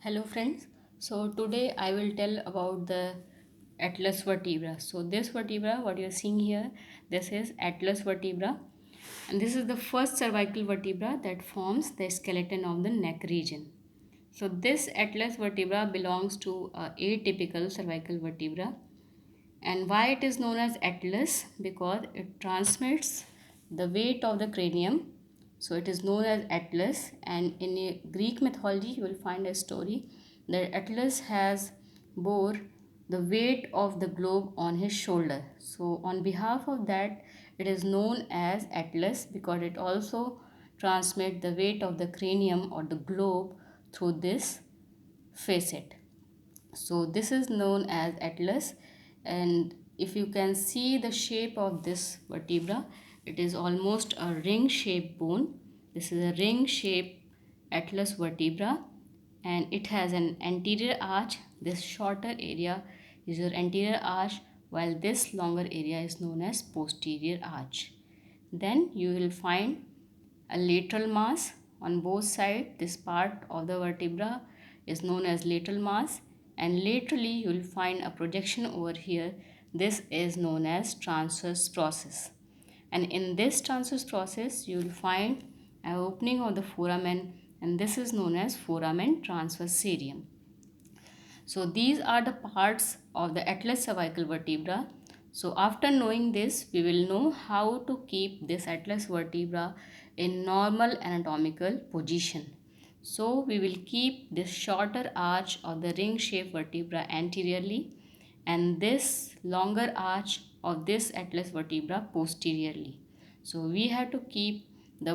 Hello friends. So today I will tell about the atlas vertebra. So this vertebra what you are seeing here, this is atlas vertebra, and this is the first cervical vertebra that forms the skeleton of the neck region. So this atlas vertebra belongs to atypical cervical vertebra. And why it is known as atlas? Because it transmits the weight of the cranium. So it is known as Atlas, and in a Greek mythology you will find a story that Atlas has bore the weight of the globe on his shoulder. So on behalf of that, it is known as Atlas because it also transmits the weight of the cranium or the globe through this facet. So this is known as atlas, and if you can see the shape of this vertebra, it is almost a ring shaped bone. This is a ring shaped atlas vertebra, and it has an anterior arch. This shorter area is your anterior arch, while this longer area is known as posterior arch. Then you will find a lateral mass on both sides. This part of the vertebra is known as lateral mass, and laterally you will find a projection over here. This is known as transverse process, and in this transverse process you will find an opening of the foramen, and this is known as foramen transversarium. So these are the parts of the atlas cervical vertebra. So after knowing this, we will know how to keep this atlas vertebra in normal anatomical position. So we will keep this shorter arch of the ring-shaped vertebra anteriorly, and this longer arch of this atlas vertebra posteriorly. So we have to keep the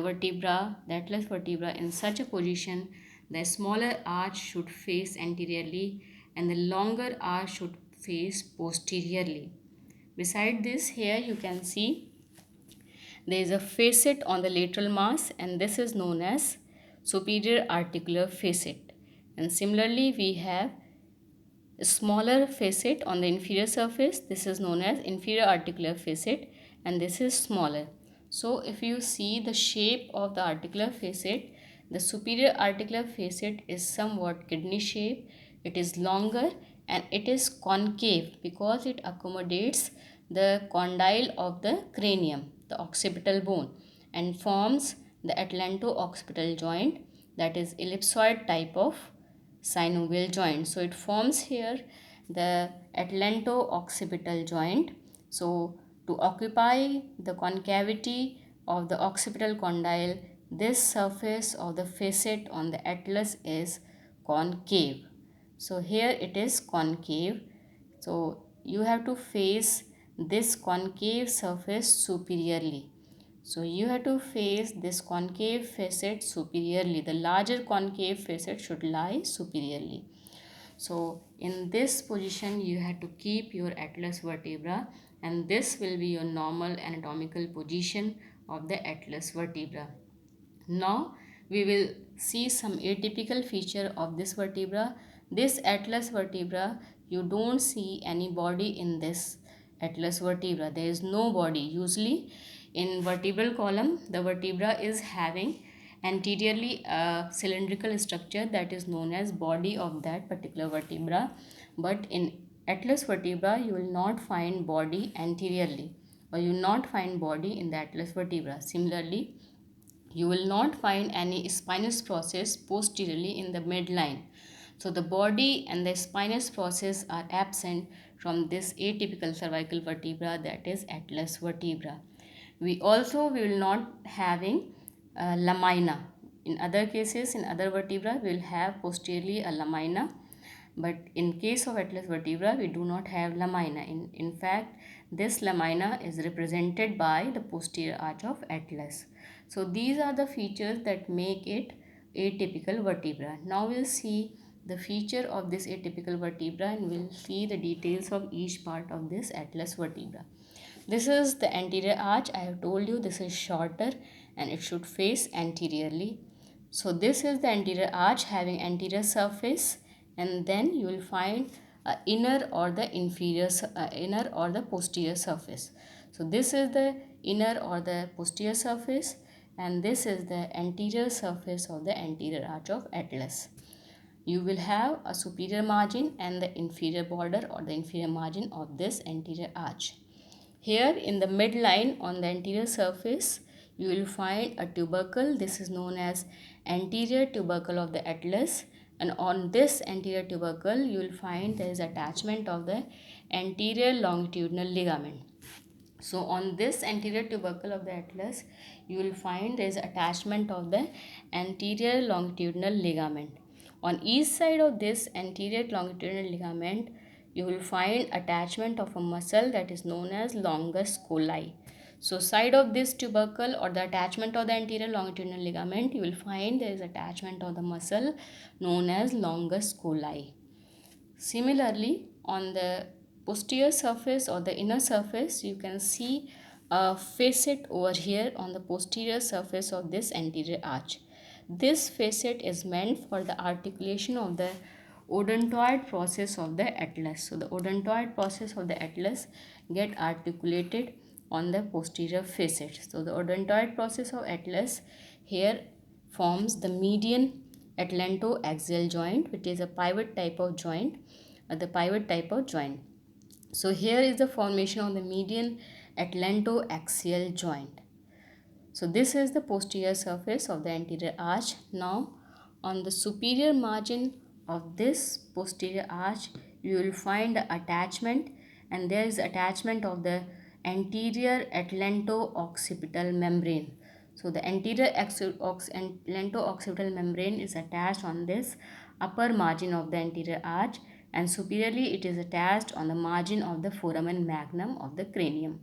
atlas vertebra in such a position. The smaller arch should face anteriorly and the longer arch should face posteriorly. Beside this, here you can see there is a facet on the lateral mass, and this is known as superior articular facet. And similarly, we have a smaller facet on the inferior surface. This is known as inferior articular facet, and this is smaller. So if you see the shape of the articular facet, the superior articular facet is somewhat kidney shape. It is longer and it is concave because it accommodates the condyle of the cranium, the occipital bone, and forms the atlanto-occipital joint, that is ellipsoid type of synovial joint. So it forms here the atlanto-occipital joint. So to occupy the concavity of the occipital condyle, this surface of the facet on the atlas is concave. So here it is concave. So you have to face this concave surface superiorly. So you have to face this concave facet superiorly. The larger concave facet should lie superiorly. So in this position you have to keep your atlas vertebra, and this will be your normal anatomical position of the atlas vertebra. Now we will see some atypical feature of this vertebra. This atlas vertebra, you don't see any body in this atlas vertebra. There is no body. Usually in vertebral column, the vertebra is having anteriorly a cylindrical structure that is known as body of that particular vertebra. But in atlas vertebra, you will not find body anteriorly, or you will not find body in the atlas vertebra. Similarly, you will not find any spinous process posteriorly in the midline. So the body and the spinous process are absent from this atypical cervical vertebra, that is atlas vertebra. We also will not having lamina. In other cases, in other vertebra, we will have posteriorly a lamina, but in case of atlas vertebra we do not have lamina. In fact, this lamina is represented by the posterior arch of atlas. So these are the features that make it atypical vertebra. Now we'll see the feature of this atypical vertebra, and we'll see the details of each part of this atlas vertebra. This is the anterior arch. I have told you this is shorter and it should face anteriorly. So this is the anterior arch having anterior surface, and then you will find inner or the inner or the posterior surface. So this is the inner or the posterior surface, and this is the anterior surface of the anterior arch of atlas. you will have a superior margin and the inferior border or the inferior margin of this anterior arch. Here in the midline on the anterior surface, you will find a tubercle. This is known as anterior tubercle of the atlas. And on this anterior tubercle, you will find there is attachment of the anterior longitudinal ligament. So on this anterior tubercle of the atlas, you will find there is attachment of the anterior longitudinal ligament. On each side of this anterior longitudinal ligament, you will find attachment of a muscle that is known as longus colli. So side of this tubercle or the attachment of the anterior longitudinal ligament, you will find there is attachment of the muscle known as longus colli. Similarly, on the posterior surface or the inner surface, you can see a facet over here on the posterior surface of this anterior arch. This facet is meant for the articulation of the odontoid process of the atlas. So the odontoid process of the atlas get articulated on the posterior facet. So the odontoid process of atlas here forms the median atlantoaxial joint, which is a pivot type of joint, So here is the formation of the median atlantoaxial joint. So this is the posterior surface of the anterior arch. Now on the superior margin of this posterior arch, you will find the attachment, and there is attachment of the anterior atlanto-occipital membrane. So the anterior atlanto-occipital membrane is attached on this upper margin of the anterior arch, and superiorly it is attached on the margin of the foramen magnum of the cranium.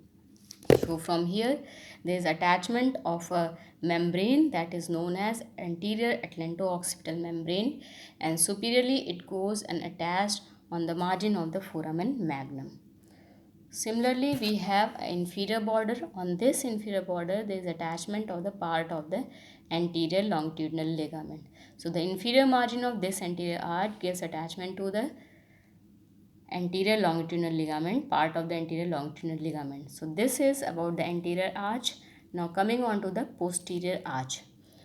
So from here there is attachment of a membrane that is known as anterior atlanto-occipital membrane, and superiorly it goes and attached on the margin of the foramen magnum. Similarly, we have an inferior border. On this inferior border, there is attachment of the part of the anterior longitudinal ligament. So the inferior margin of this anterior arch gives attachment to the anterior longitudinal ligament, part of the anterior longitudinal ligament. So this is about the anterior arch. Now coming on to the posterior arch.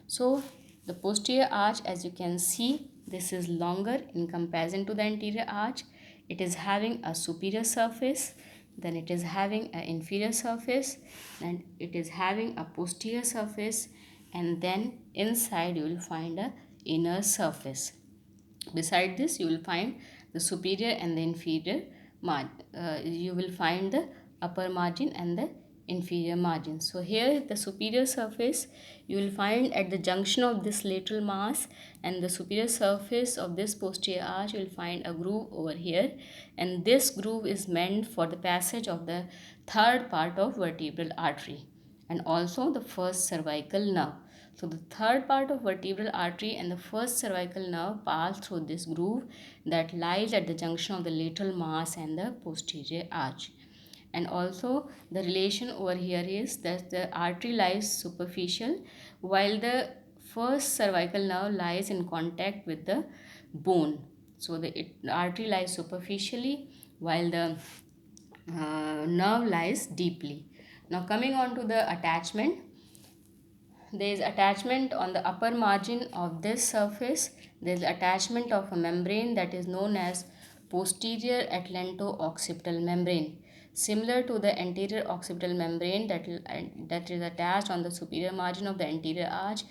So the posterior arch, as you can see, this is longer in comparison to the anterior arch. It is having a superior surface, then it is having an inferior surface, and it is having a posterior surface, and then inside you will find a inner surface. Beside this, you will find the superior and the inferior you will find the upper margin and the inferior margin. So here the superior surface you will find at the junction of this lateral mass and the superior surface of this posterior arch, you will find a groove over here, and this groove is meant for the passage of the third part of vertebral artery and also the first cervical nerve. So the third part of vertebral artery and the first cervical nerve pass through this groove that lies at the junction of the lateral mass and the posterior arch. And also the relation over here is that the artery lies superficial while the first cervical nerve lies in contact with the bone. So the artery lies superficially while the nerve lies deeply. Now coming on to the attachment, there is attachment on the upper margin of this surface. There is attachment of a membrane that is known as posterior atlanto-occipital membrane. Similar to the anterior occipital membrane that is attached on the superior margin of the anterior arch,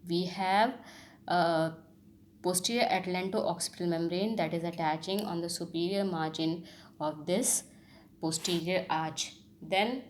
we have a posterior atlanto-occipital membrane that is attaching on the superior margin of this posterior arch. Then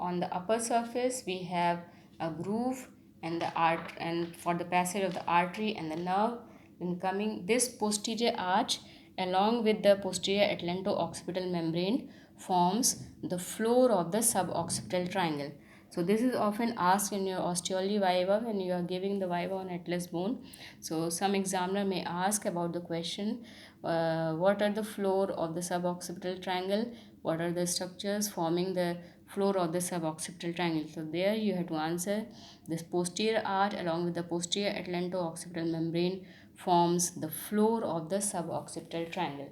on the upper surface we have a groove and the and for the passage of the artery and the nerve. Then coming this posterior arch along with the posterior atlanto-occipital membrane forms the floor of the suboccipital triangle. So this is often asked in your osteology viva when you are giving the viva on atlas bone. So some examiner may ask about the question, what are the floor of the suboccipital triangle? What are the structures forming the floor of the suboccipital triangle? So there you have to answer this posterior arch along with the posterior atlanto-occipital membrane forms the floor of the suboccipital triangle.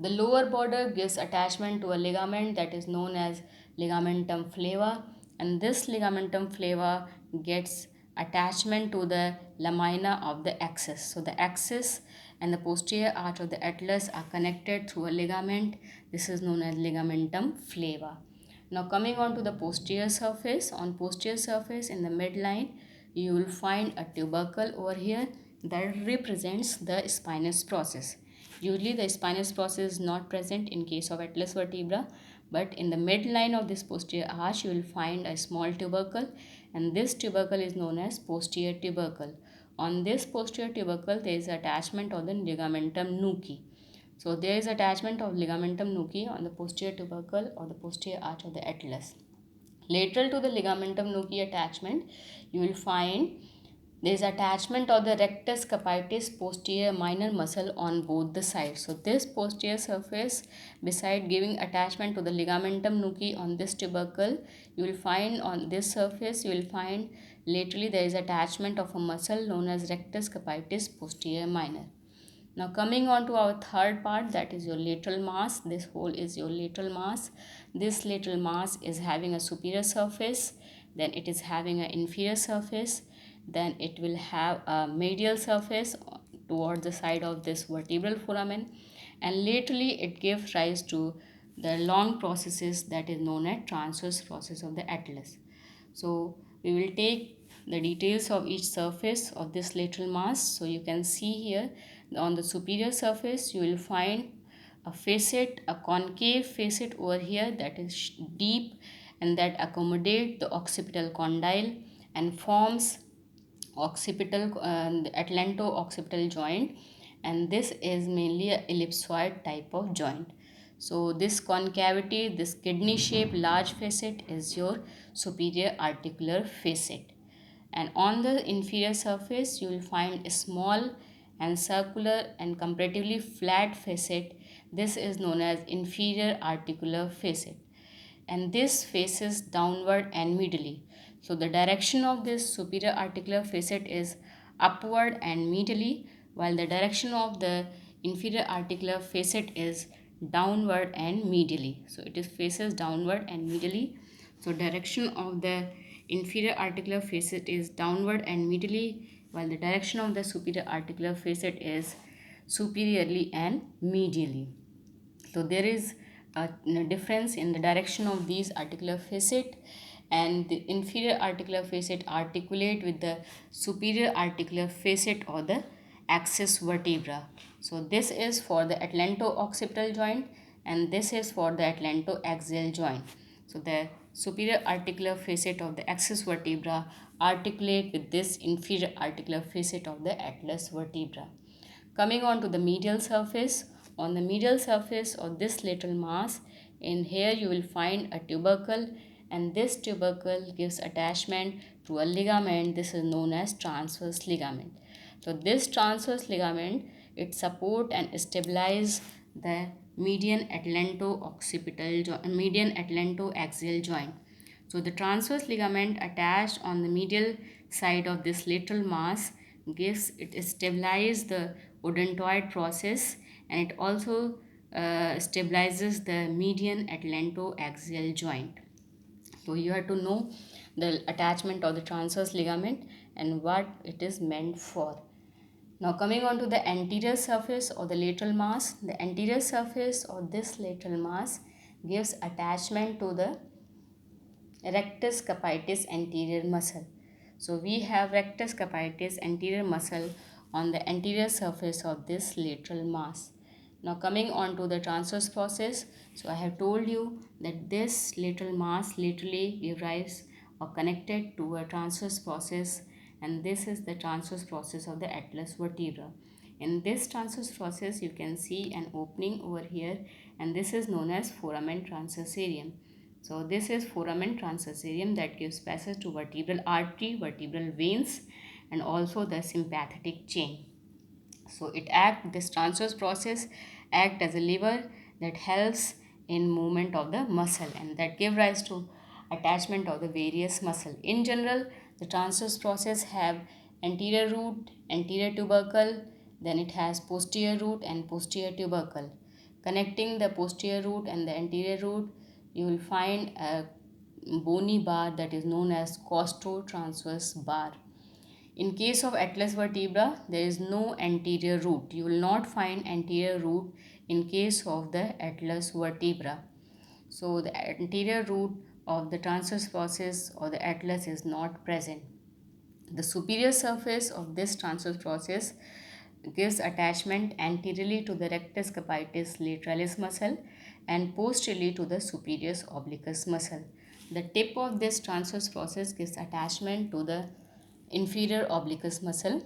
The lower border gives attachment to a ligament that is known as ligamentum flava, and this ligamentum flava gets attachment to the lamina of the axis. So the axis and the posterior arch of the atlas are connected through a ligament. This is known as ligamentum flava. Now coming on to the posterior surface, on posterior surface in the midline, you will find a tubercle over here that represents the spinous process. Usually the spinous process is not present in case of atlas vertebra, but in the midline of this posterior arch you will find a small tubercle, and this tubercle is known as posterior tubercle. On this posterior tubercle there is attachment of the ligamentum nuchae. So there is attachment of ligamentum nuchae on the posterior tubercle or the posterior arch of the atlas. Lateral to the ligamentum nuchae attachment, you will find there is attachment of the rectus capitis posterior minor muscle on both the sides. So this posterior surface, beside giving attachment to the ligamentum nuchae on this tubercle, you will find on this surface, you will find laterally there is attachment of a muscle known as rectus capitis posterior minor. Now coming on to our third part, that is your lateral mass. This whole is your lateral mass. This lateral mass is having a superior surface, then it is having an inferior surface, then it will have a medial surface towards the side of this vertebral foramen, and laterally it gives rise to the long processes that is known as transverse process of the atlas. So we will take the details of each surface of this lateral mass. So you can see here on the superior surface you will find a facet, a concave facet over here that is deep and that accommodate the occipital condyle and forms occipital atlanto-occipital joint, and this is mainly a ellipsoid type of joint. So this concavity, this kidney shaped large facet is your superior articular facet, and on the inferior surface you will find a small and circular and comparatively flat facet. This is known as inferior articular facet, and this faces downward and medially. So the direction of this superior articular facet is upward and medially, while the direction of the inferior articular facet is downward and medially. So it is faces downward and medially. So direction of the inferior articular facet is downward and medially, while the direction of the superior articular facet is superiorly and medially. So there is a difference in the direction of these articular facet, and the inferior articular facet articulate with the superior articular facet or the axis vertebra. So this is for the atlanto-occipital joint and this is for the atlanto-axial joint. So the superior articular facet of the axis vertebra articulate with this inferior articular facet of the atlas vertebra. Coming on to the medial surface, on the medial surface of this lateral mass, in here you will find a tubercle, and this tubercle gives attachment to a ligament. This is known as transverse ligament. So this transverse ligament, it support and stabilize the median atlanto-occipital median atlanto-axial joint. So the transverse ligament attached on the medial side of this lateral mass gives it stabilize the odontoid process, and it also stabilizes the median atlanto-axial joint. So you have to know the attachment of the transverse ligament and what it is meant for. Now coming on to the anterior surface or the lateral mass, the anterior surface of this lateral mass gives attachment to the rectus capitis anterior muscle. So we have rectus capitis anterior muscle on the anterior surface of this lateral mass. Now coming on to the transverse process, so I have told you that this lateral mass laterally gives rise or connected to a transverse process, and this is the transverse process of the atlas vertebra. In this transverse process you can see an opening over here, and this is known as foramen transversarium. So this is foramen transversarium that gives passage to vertebral artery, vertebral veins, and also the sympathetic chain. So this transverse process act as a lever that helps in movement of the muscle, and that give rise to attachment of the various muscle. In general, the transverse process have anterior root, anterior tubercle, then it has posterior root and posterior tubercle. Connecting the posterior root and the anterior root, you will find a bony bar that is known as costotransverse bar. In case of atlas vertebra, there is no anterior root. You will not find anterior root in case of the atlas vertebra. So the anterior root of the transverse process or the atlas is not present. The superior surface of this transverse process gives attachment anteriorly to the rectus capitis lateralis muscle and posteriorly to the superior obliquus muscle. The tip of this transverse process gives attachment to the inferior obliquus muscle,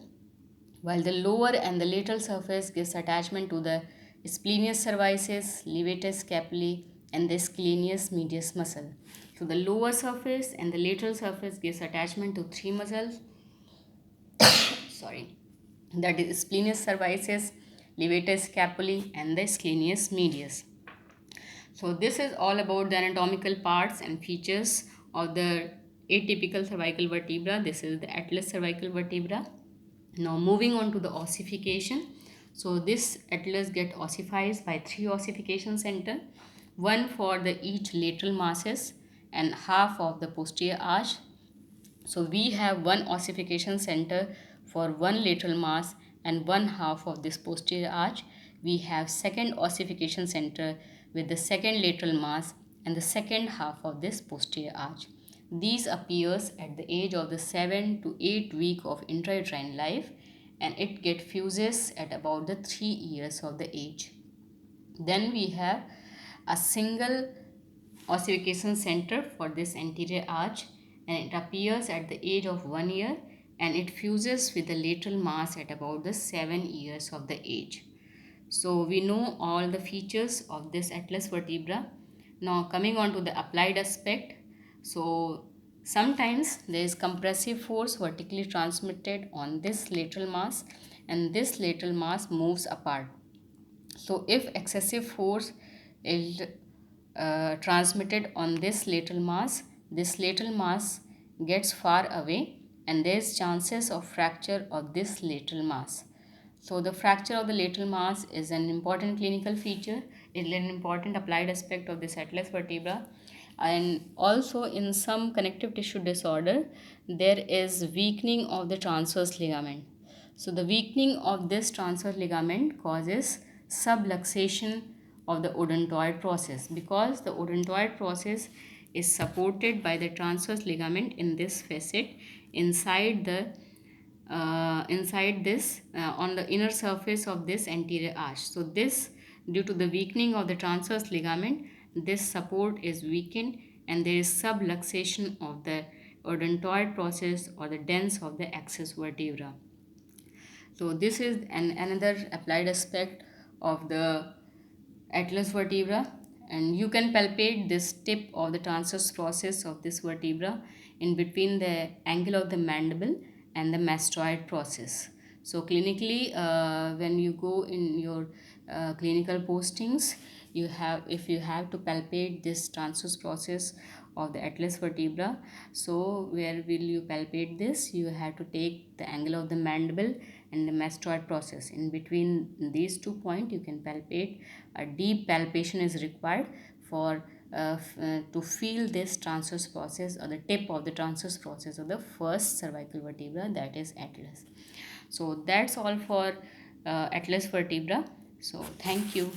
while the lower and the lateral surface gives attachment to the splenius cervicis, levator scapulae, and the scalenus medius muscle. So the lower surface and the lateral surface gives attachment to three muscles, sorry, that is splenius cervicis, levator scapulae, and the scalenus medius. So this is all about the anatomical parts and features of the atypical cervical vertebra. This is the atlas cervical vertebra. Now moving on to the ossification. So this atlas get ossified by three ossification center, one for the each lateral masses and half of the posterior arch. So we have one ossification center for one lateral mass and one half of this posterior arch. We have second ossification center with the second lateral mass and the second half of this posterior arch. These appears at the age of the 7 to 8 week of intrauterine life, and it get fuses at about the 3 years of the age. Then we have a single ossification center for this anterior arch, and it appears at the age of 1 year, and it fuses with the lateral mass at about the 7 years of the age. So we know all the features of this atlas vertebra. Now coming on to the applied aspect. So sometimes there is compressive force vertically transmitted on this lateral mass, and this lateral mass moves apart. So if excessive force is transmitted on this lateral mass gets far away, and there is chances of fracture of this lateral mass. So the fracture of the lateral mass is an important clinical feature, is an important applied aspect of this atlas vertebra. And also in some connective tissue disorder, there is weakening of the transverse ligament. So the weakening of this transverse ligament causes subluxation of the odontoid process, because the odontoid process is supported by the transverse ligament in this facet inside this on the inner surface of this anterior arch. So this, due to the weakening of the transverse ligament, this support is weakened and there is subluxation of the odontoid process or the dens of the axis vertebra. So this is another applied aspect of the atlas vertebra, and you can palpate this tip of the transverse process of this vertebra in between the angle of the mandible and the mastoid process. So clinically, when you go in your clinical postings, if you have to palpate this transverse process of the atlas vertebra, so where will you palpate this? You have to take the angle of the mandible and the mastoid process. In between these 2 points, you can palpate. A deep palpation is required for to feel this transverse process or the tip of the transverse process of the first cervical vertebra, that is atlas. So that's all for atlas vertebra. So thank you.